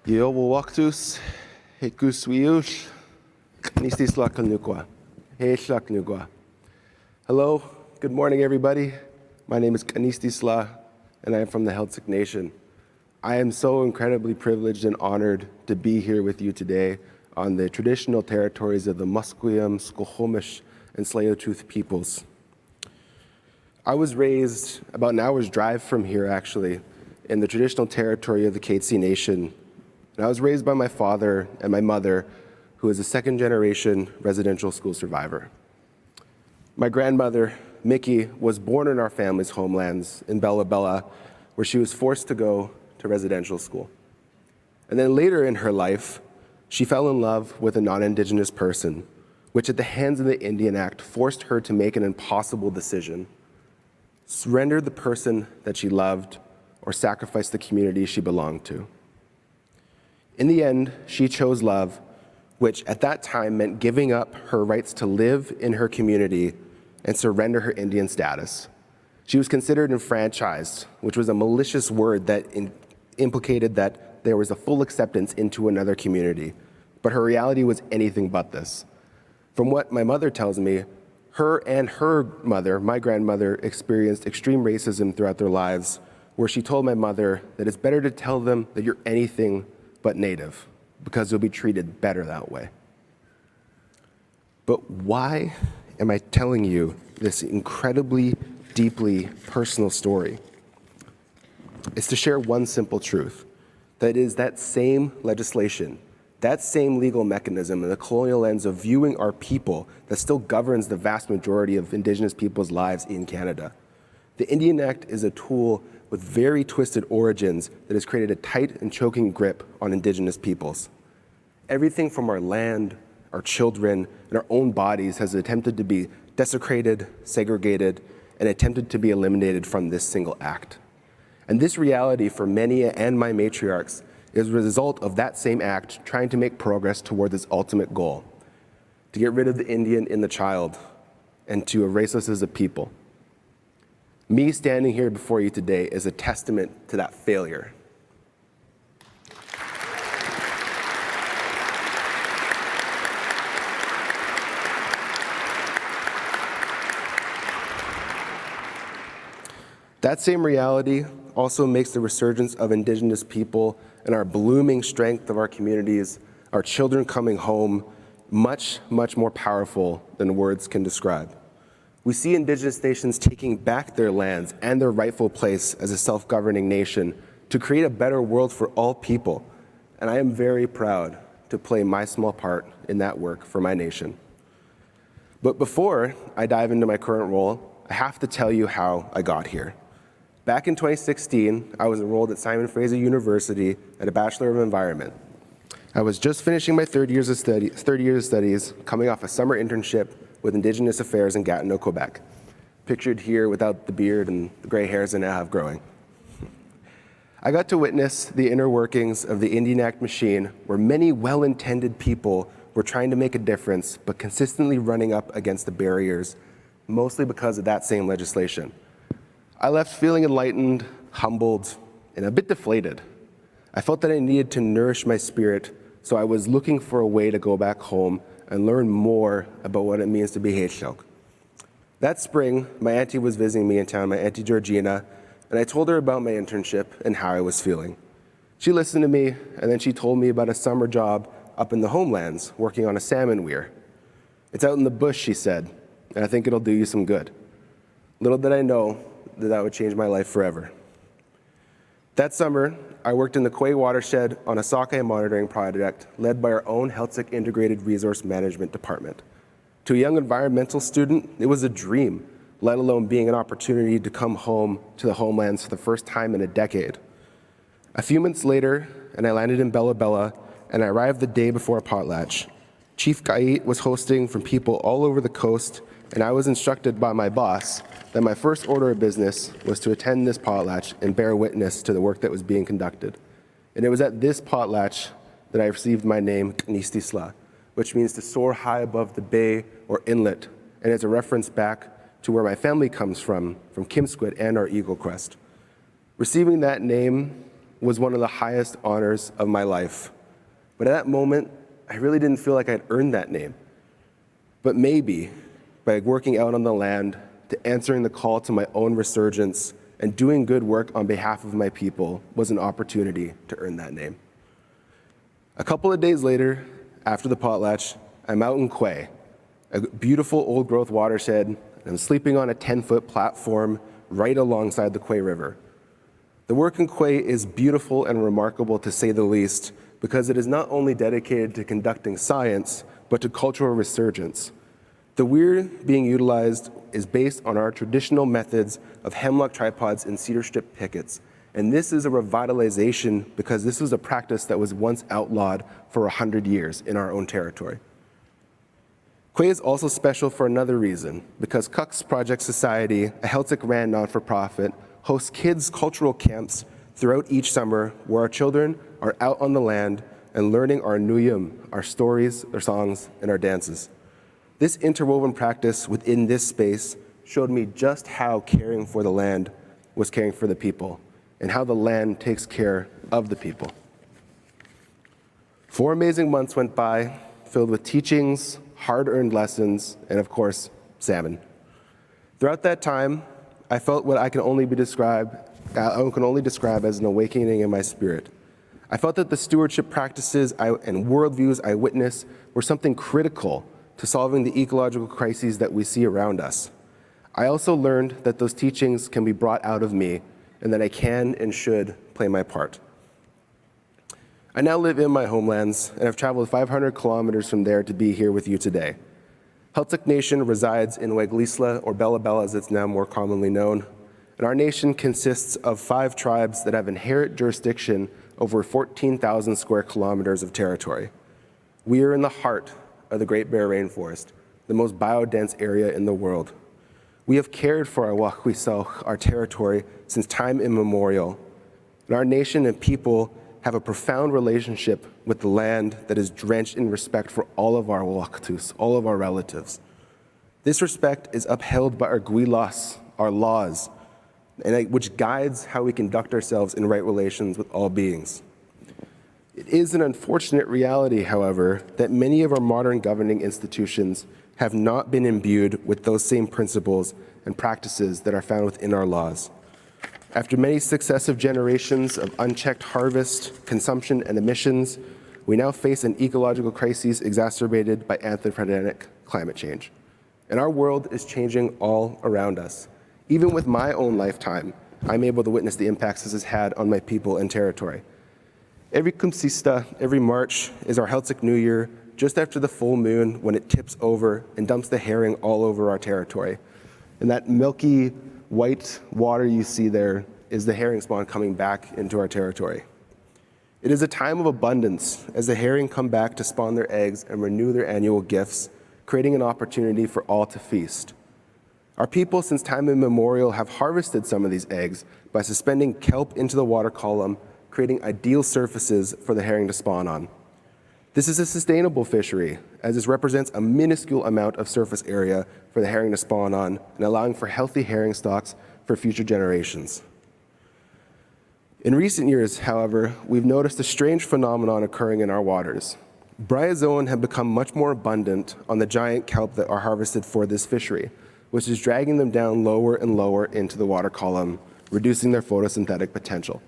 Yeovowaktus, Hekuswiush, ístisḻa Kalnukwa, Heiltsuk Nukwa. Hello, good morning everybody. My name is ístisḻa, and I am from the Heiltsuk Nation. I am so incredibly privileged and honored to be here with you today on the traditional territories of the Musqueam, Squamish, and Tsleil-Waututh peoples. I was raised about an hour's drive from here, actually, in the traditional territory of the Hátuu Nation. And I was raised by my father and my mother, who is a second-generation residential school survivor. My grandmother, Mickey, was born in our family's homelands in Bella, where she was forced to go to residential school. And then later in her life, she fell in love with a non-Indigenous person, which at the hands of the Indian Act forced her to make an impossible decision: surrender the person that she loved or sacrifice the community she belonged to. In the end, she chose love, which at that time meant giving up her rights to live in her community and surrender her Indian status. She was considered enfranchised, which was a malicious word that implicated that there was a full acceptance into another community, but her reality was anything but this. From what my mother tells me, her and her mother, my grandmother, experienced extreme racism throughout their lives, where she told my mother that it's better to tell them that you're anything but Native, because you'll be treated better that way. But why am I telling you this incredibly, deeply personal story? It's to share one simple truth, that it is that same legislation, that same legal mechanism and the colonial lens of viewing our people that still governs the vast majority of Indigenous people's lives in Canada. The Indian Act is a tool with very twisted origins that has created a tight and choking grip on Indigenous peoples. Everything from our land, our children, and our own bodies has attempted to be desecrated, segregated, and attempted to be eliminated from this single act. And this reality for many and my matriarchs is a result of that same act trying to make progress toward this ultimate goal: to get rid of the Indian in the child and to erase us as a people. Me standing here before you today is a testament to that failure. That same reality also makes the resurgence of Indigenous people and our blooming strength of our communities, our children coming home, much, much more powerful than words can describe. We see Indigenous nations taking back their lands and their rightful place as a self-governing nation to create a better world for all people. And I am very proud to play my small part in that work for my nation. But before I dive into my current role, I have to tell you how I got here. Back in 2016, I was enrolled at Simon Fraser University at a Bachelor of Environment. I was just finishing my third year of studies, coming off a summer internship with Indigenous Affairs in Gatineau, Quebec, pictured here without the beard and the gray hairs I now have growing. I got to witness the inner workings of the Indian Act machine, where many well-intended people were trying to make a difference, but consistently running up against the barriers, mostly because of that same legislation. I left feeling enlightened, humbled, and a bit deflated. I felt that I needed to nourish my spirit, so I was looking for a way to go back home and learn more about what it means to be Heiltsuk. That spring, my auntie was visiting me in town, my Auntie Georgina, and I told her about my internship and how I was feeling. She listened to me, and then she told me about a summer job up in the homelands, working on a salmon weir. "It's out in the bush," she said, "and I think it'll do you some good." Little did I know that would change my life forever. That summer, I worked in the Quay watershed on a sockeye monitoring project led by our own Heiltsuk Integrated Resource Management Department. To a young environmental student, it was a dream, let alone being an opportunity to come home to the homelands for the first time in a decade. A few months later, and I landed in Bella, and I arrived the day before a potlatch. Chief Kayit was hosting from people all over the coast, and I was instructed by my boss that my first order of business was to attend this potlatch and bear witness to the work that was being conducted. And it was at this potlatch that I received my name, ístisḻa, which means to soar high above the bay or inlet, and it's a reference back to where my family comes from Kimsquit and our Eagle Crest. Receiving that name was one of the highest honors of my life. But at that moment, I really didn't feel like I'd earned that name. But maybe by working out on the land, to answering the call to my own resurgence, and doing good work on behalf of my people was an opportunity to earn that name. A couple of days later, after the potlatch, I'm out in Quay, a beautiful old-growth watershed, and I'm sleeping on a 10-foot platform right alongside the Quay River. The work in Quay is beautiful and remarkable, to say the least, because it is not only dedicated to conducting science, but to cultural resurgence. The weir being utilized is based on our traditional methods of hemlock tripods and cedar strip pickets. And this is a revitalization because this was a practice that was once outlawed for 100 years in our own territory. Quay is also special for another reason, because Cook's Project Society, a Heiltsuk-ran non-for-profit, hosts kids' cultural camps throughout each summer where our children are out on the land and learning our nuyum, our stories, our songs, and our dances. This interwoven practice within this space showed me just how caring for the land was caring for the people, and how the land takes care of the people. 4 amazing months went by, filled with teachings, hard-earned lessons, and of course, salmon. Throughout that time, I felt what I can only describe as an awakening in my spirit. I felt that the stewardship practices and worldviews I witnessed were something critical to solving the ecological crises that we see around us. I also learned that those teachings can be brought out of me, and that I can and should play my part. I now live in my homelands, and I've traveled 500 kilometers from there to be here with you today. Heiltsuk Nation resides in Vegh, ístisḻa, or Bella Bella as it's now more commonly known, and our nation consists of 5 tribes that have inherent jurisdiction over 14,000 square kilometers of territory. We are in the heart of the Great Bear Rainforest, the most biodense area in the world. We have cared for our Wahwisau, our territory, since time immemorial, and our nation and people have a profound relationship with the land that is drenched in respect for all of our Waktus, all of our relatives. This respect is upheld by our Gwilas, our laws, which guides how we conduct ourselves in right relations with all beings. It is an unfortunate reality, however, that many of our modern governing institutions have not been imbued with those same principles and practices that are found within our laws. After many successive generations of unchecked harvest, consumption, and emissions, we now face an ecological crisis exacerbated by anthropogenic climate change. And our world is changing all around us. Even with my own lifetime, I'm able to witness the impacts this has had on my people and territory. Every kumsista, every March, is our Heiltsuk New Year, just after the full moon when it tips over and dumps the herring all over our territory. And that milky white water you see there is the herring spawn coming back into our territory. It is a time of abundance as the herring come back to spawn their eggs and renew their annual gifts, creating an opportunity for all to feast. Our people since time immemorial have harvested some of these eggs by suspending kelp into the water column, creating ideal surfaces for the herring to spawn on. This is a sustainable fishery, as this represents a minuscule amount of surface area for the herring to spawn on and allowing for healthy herring stocks for future generations. In recent years, however, we've noticed a strange phenomenon occurring in our waters. Bryozoan have become much more abundant on the giant kelp that are harvested for this fishery, which is dragging them down lower and lower into the water column, reducing their photosynthetic potential.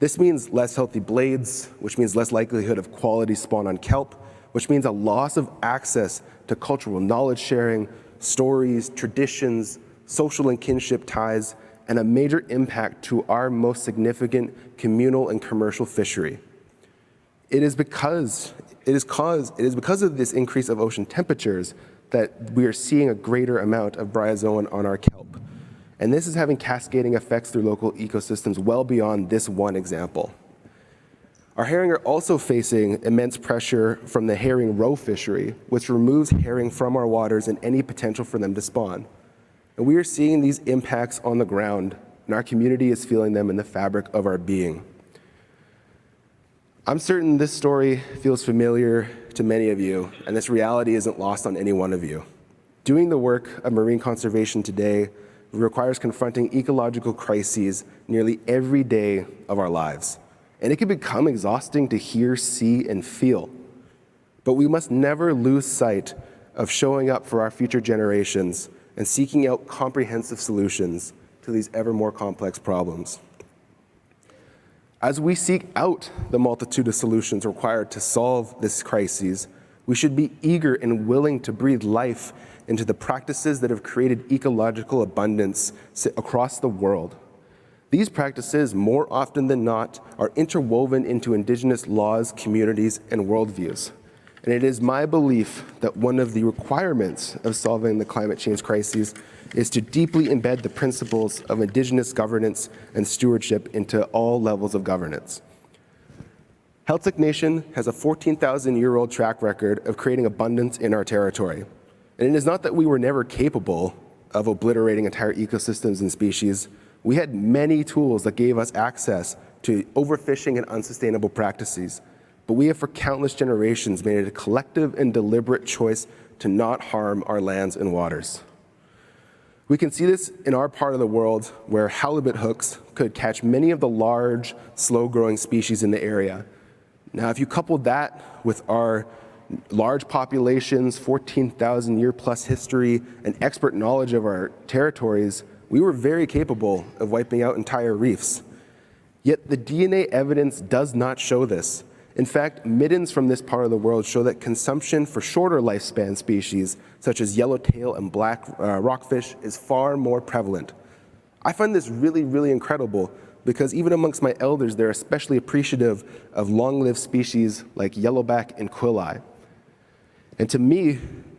This means less healthy blades, which means less likelihood of quality spawn on kelp, which means a loss of access to cultural knowledge sharing, stories, traditions, social and kinship ties, and a major impact to our most significant communal and commercial fishery. It is because of this increase of ocean temperatures that we are seeing a greater amount of bryozoan on our kelp. And this is having cascading effects through local ecosystems well beyond this one example. Our herring are also facing immense pressure from the herring roe fishery, which removes herring from our waters and any potential for them to spawn. And we are seeing these impacts on the ground, and our community is feeling them in the fabric of our being. I'm certain this story feels familiar to many of you, and this reality isn't lost on any one of you. Doing the work of marine conservation today requires confronting ecological crises nearly every day of our lives. and it can become exhausting to hear, see, and feel. But we must never lose sight of showing up for our future generations and seeking out comprehensive solutions to these ever more complex problems. As we seek out the multitude of solutions required to solve this crisis, we should be eager and willing to breathe life into the practices that have created ecological abundance across the world. These practices, more often than not, are interwoven into Indigenous laws, communities, and worldviews. And it is my belief that one of the requirements of solving the climate change crises is to deeply embed the principles of Indigenous governance and stewardship into all levels of governance. Heiltsuk Nation has a 14,000-year-old track record of creating abundance in our territory. And it is not that we were never capable of obliterating entire ecosystems and species. We had many tools that gave us access to overfishing and unsustainable practices. But we have for countless generations made it a collective and deliberate choice to not harm our lands and waters. We can see this in our part of the world where halibut hooks could catch many of the large, slow-growing species in the area. Now, if you couple that with our large populations, 14,000-year-plus history, and expert knowledge of our territories, we were very capable of wiping out entire reefs. Yet the DNA evidence does not show this. In fact, middens from this part of the world show that consumption for shorter lifespan species, such as yellowtail and black rockfish, is far more prevalent. I find this really, really incredible because even amongst my elders, they're especially appreciative of long-lived species like yellowback and quilleye. And to me,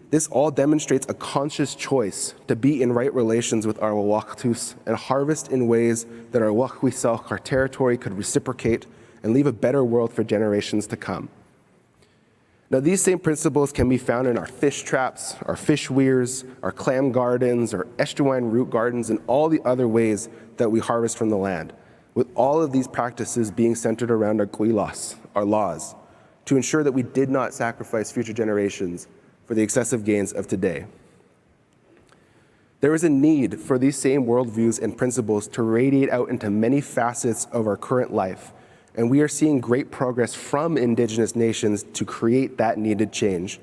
this all demonstrates a conscious choice to be in right relations with our Wawaktus and harvest in ways that our Wahwisauch, our territory, could reciprocate and leave a better world for generations to come. Now, these same principles can be found in our fish traps, our fish weirs, our clam gardens, our estuarine root gardens, and all the other ways that we harvest from the land, with all of these practices being centered around our kuilas, our laws, to ensure that we did not sacrifice future generations for the excessive gains of today. There is a need for these same worldviews and principles to radiate out into many facets of our current life, and we are seeing great progress from Indigenous nations to create that needed change.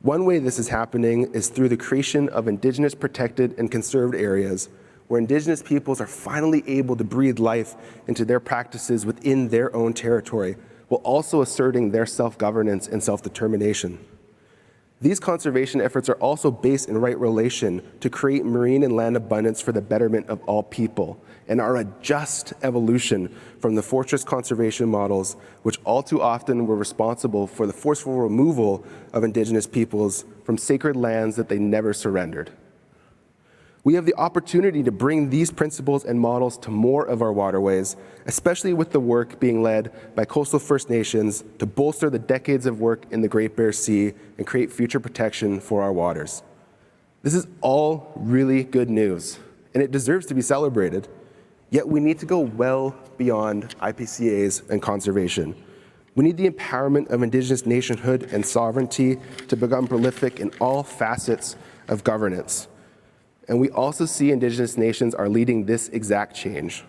One way this is happening is through the creation of Indigenous protected and conserved areas, where Indigenous peoples are finally able to breathe life into their practices within their own territory, while also asserting their self-governance and self-determination. These conservation efforts are also based in right relation to create marine and land abundance for the betterment of all people, and are a just evolution from the fortress conservation models, which all too often were responsible for the forceful removal of Indigenous peoples from sacred lands that they never surrendered. We have the opportunity to bring these principles and models to more of our waterways, especially with the work being led by coastal First Nations to bolster the decades of work in the Great Bear Sea and create future protection for our waters. This is all really good news, and it deserves to be celebrated. Yet we need to go well beyond IPCAs and conservation. We need the empowerment of Indigenous nationhood and sovereignty to become prolific in all facets of governance. And we also see Indigenous nations are leading this exact change.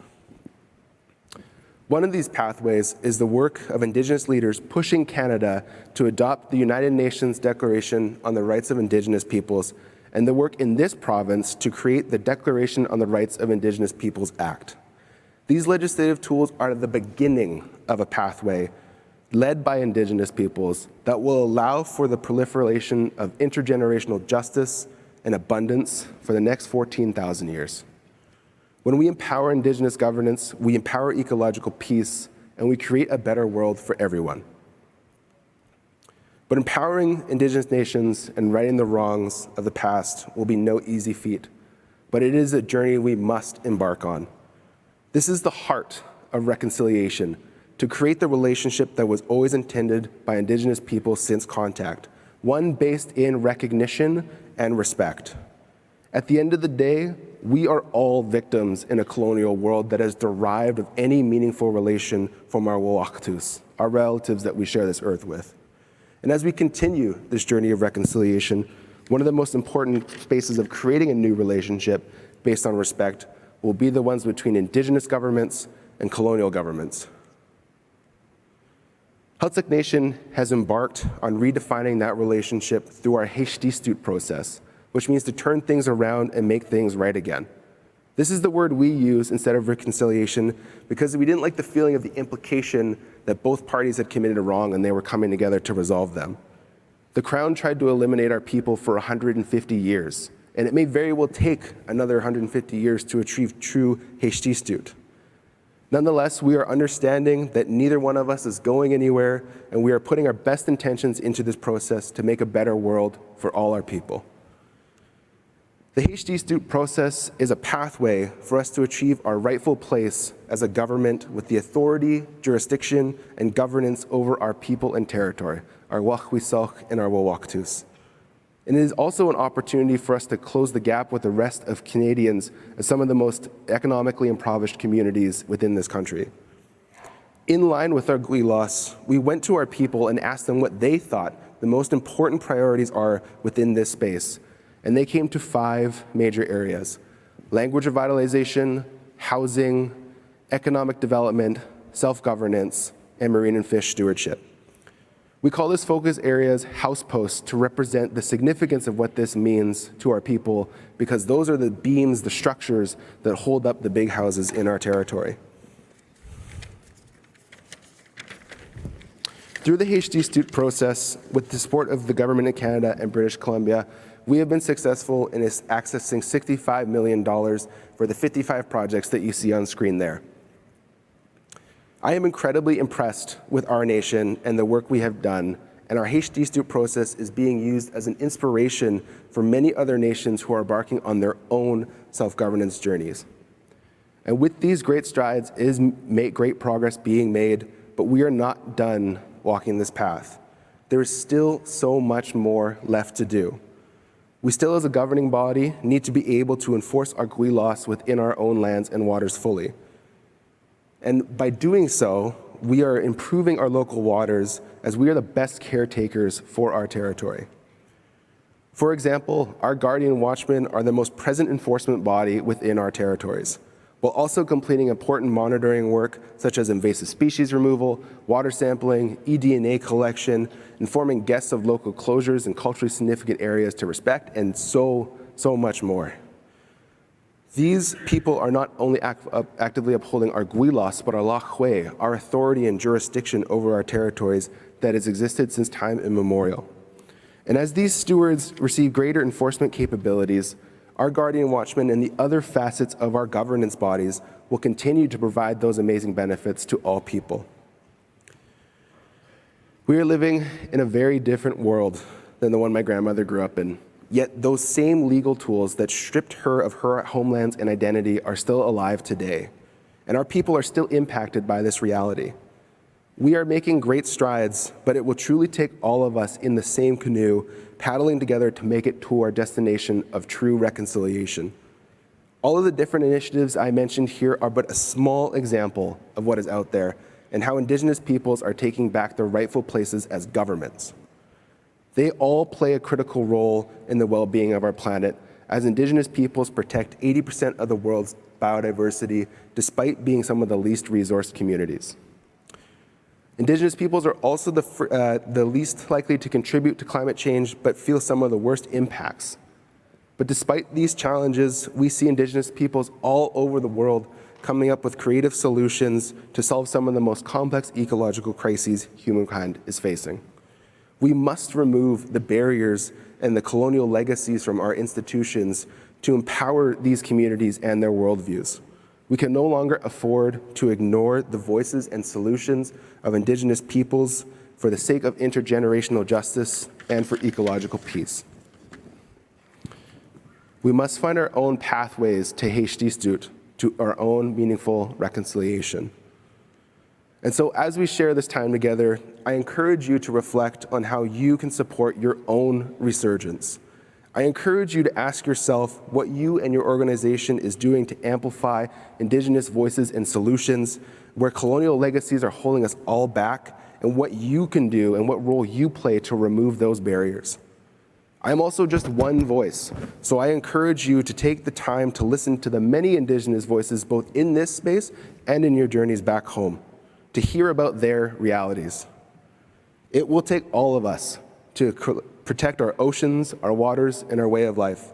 One of these pathways is the work of Indigenous leaders pushing Canada to adopt the United Nations Declaration on the Rights of Indigenous Peoples, and the work in this province to create the Declaration on the Rights of Indigenous Peoples Act. These legislative tools are the beginning of a pathway led by Indigenous peoples that will allow for the proliferation of intergenerational justice and abundance for the next 14,000 years. When we empower Indigenous governance, we empower ecological peace, and we create a better world for everyone. But empowering Indigenous nations and righting the wrongs of the past will be no easy feat, but it is a journey we must embark on. This is the heart of reconciliation, to create the relationship that was always intended by Indigenous people since contact, one based in recognition and respect. At the end of the day, we are all victims in a colonial world that has derived of any meaningful relation from our Wawaktus, our relatives that we share this earth with. And as we continue this journey of reconciliation, one of the most important spaces of creating a new relationship based on respect will be the ones between Indigenous governments and colonial governments. Heiltsuk Nation has embarked on redefining that relationship through our Háť cístut process, which means to turn things around and make things right again. This is the word we use instead of reconciliation because we didn't like the feeling of the implication that both parties had committed a wrong and they were coming together to resolve them. The Crown tried to eliminate our people for 150 years, and it may very well take another 150 years to achieve true Háť cístut. Nonetheless, we are understanding that neither one of us is going anywhere, and we are putting our best intentions into this process to make a better world for all our people. The Háť cístut process is a pathway for us to achieve our rightful place as a government with the authority, jurisdiction, and governance over our people and territory, our Vegh and our Wawaktus. And it is also an opportunity for us to close the gap with the rest of Canadians as some of the most economically impoverished communities within this country. In line with our Gwilos, we went to our people and asked them what they thought the most important priorities are within this space. And they came to 5 major areas: language revitalization, housing, economic development, self-governance, and marine and fish stewardship. We call this focus areas house posts to represent the significance of what this means to our people, because those are the beams, the structures that hold up the big houses in our territory. Through the Háť cístut process, with the support of the government of Canada and British Columbia, we have been successful in accessing $65 million for the 55 projects that you see on screen there. I am incredibly impressed with our nation and the work we have done, and our Háť cístut process is being used as an inspiration for many other nations who are embarking on their own self-governance journeys. And with these great strides is great progress being made, but we are not done walking this path. There is still so much more left to do. We still, as a governing body, need to be able to enforce our Gwilos within our own lands and waters fully. And by doing so, we are improving our local waters as we are the best caretakers for our territory. For example, our guardian watchmen are the most present enforcement body within our territories, while also completing important monitoring work such as invasive species removal, water sampling, eDNA collection, informing guests of local closures and culturally significant areas to respect, and so much more. These people are not only actively upholding our Gwilos, but our Lachwe, our authority and jurisdiction over our territories that has existed since time immemorial. And as these stewards receive greater enforcement capabilities, our guardian watchmen and the other facets of our governance bodies will continue to provide those amazing benefits to all people. We are living in a very different world than the one my grandmother grew up in. Yet those same legal tools that stripped her of her homelands and identity are still alive today, and our people are still impacted by this reality. We are making great strides, but it will truly take all of us in the same canoe, paddling together to make it to our destination of true reconciliation. All of the different initiatives I mentioned here are but a small example of what is out there and how Indigenous peoples are taking back their rightful places as governments. They all play a critical role in the well-being of our planet, as Indigenous peoples protect 80% of the world's biodiversity, despite being some of the least resourced communities. Indigenous peoples are also the least likely to contribute to climate change, but feel some of the worst impacts. But despite these challenges, we see Indigenous peoples all over the world coming up with creative solutions to solve some of the most complex ecological crises humankind is facing. We must remove the barriers and the colonial legacies from our institutions to empower these communities and their worldviews. We can no longer afford to ignore the voices and solutions of Indigenous peoples for the sake of intergenerational justice and for ecological peace. We must find our own pathways to Háť cístut, to our own meaningful reconciliation. And so as we share this time together, I encourage you to reflect on how you can support your own resurgence. I encourage you to ask yourself what you and your organization is doing to amplify Indigenous voices and solutions, where colonial legacies are holding us all back, and what you can do and what role you play to remove those barriers. I'm also just one voice, so I encourage you to take the time to listen to the many Indigenous voices both in this space and in your journeys back home, to hear about their realities. It will take all of us to protect our oceans, our waters, and our way of life.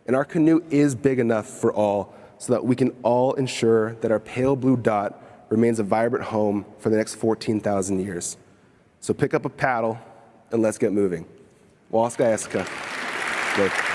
And our canoe is big enough for all so that we can all ensure that our pale blue dot remains a vibrant home for the next 14,000 years. So pick up a paddle and let's get moving. Waska Eska. Good.